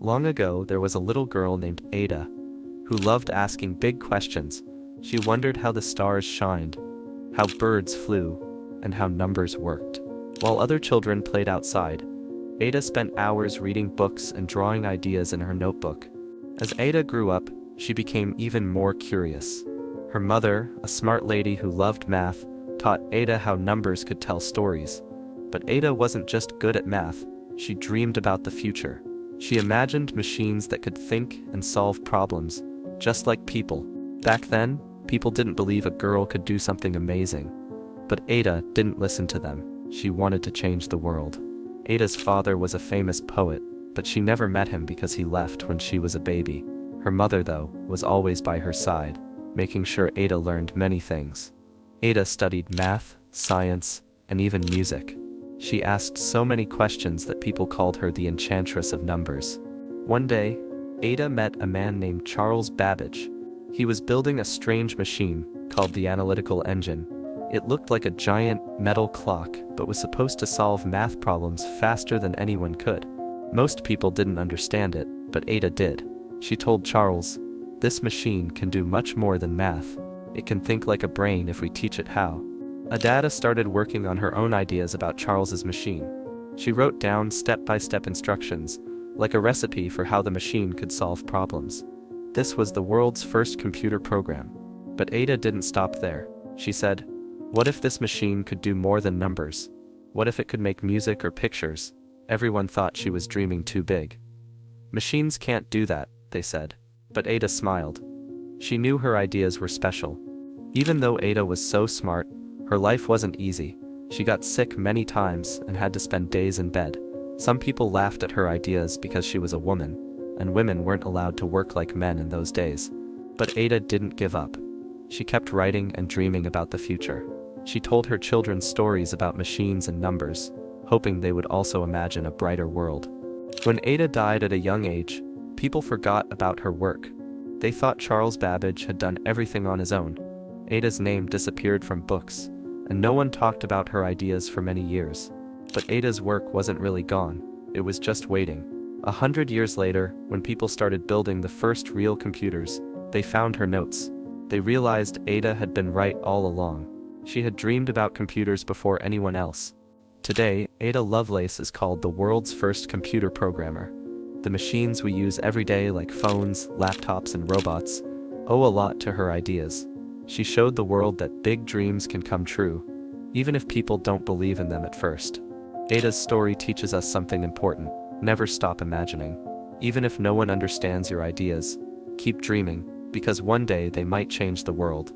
Long ago, there was a little girl named Ada, who loved asking big questions. She wondered how the stars shined, how birds flew, and how numbers worked. While other children played outside, Ada spent hours reading books and drawing ideas in her notebook. As Ada grew up, she became even more curious. Her mother, a smart lady who loved math, taught Ada how numbers could tell stories. But Ada wasn't just good at math, she dreamed about the future. She imagined machines that could think and solve problems, just like people. Back then, people didn't believe a girl could do something amazing. But Ada didn't listen to them. She wanted to change the world. Ada's father was a famous poet, but she never met him because he left when she was a baby. Her mother, though, was always by her side, making sure Ada learned many things. Ada studied math, science, and even music. She asked so many questions that people called her the enchantress of numbers. One day, Ada met a man named Charles Babbage. He was building a strange machine called the analytical engine. It looked like a giant metal clock, but was supposed to solve math problems faster than anyone could. Most people didn't understand it, but Ada did. She told Charles, "This machine can do much more than math. It can think like a brain if we teach it how." Ada started working on her own ideas about Charles's machine. She wrote down step-by-step instructions, like a recipe for how the machine could solve problems. This was the world's first computer program. But Ada didn't stop there. She said, "What if this machine could do more than numbers? What if it could make music or pictures?" Everyone thought she was dreaming too big. "Machines can't do that," they said. But Ada smiled. She knew her ideas were special. Even though Ada was so smart, her life wasn't easy. She got sick many times and had to spend days in bed. Some people laughed at her ideas because she was a woman, and women weren't allowed to work like men in those days. But Ada didn't give up. She kept writing and dreaming about the future. She told her children stories about machines and numbers, hoping they would also imagine a brighter world. When Ada died at a young age, people forgot about her work. They thought Charles Babbage had done everything on his own. Ada's name disappeared from books, and no one talked about her ideas for many years. But Ada's work wasn't really gone, it was just waiting. 100 years later, when people started building the first real computers, they found her notes. They realized Ada had been right all along. She had dreamed about computers before anyone else. Today, Ada Lovelace is called the world's first computer programmer. The machines we use every day, like phones, laptops, and robots, owe a lot to her ideas. She showed the world that big dreams can come true, even if people don't believe in them at first. Ada's story teaches us something important: never stop imagining. Even if no one understands your ideas, keep dreaming, because one day they might change the world.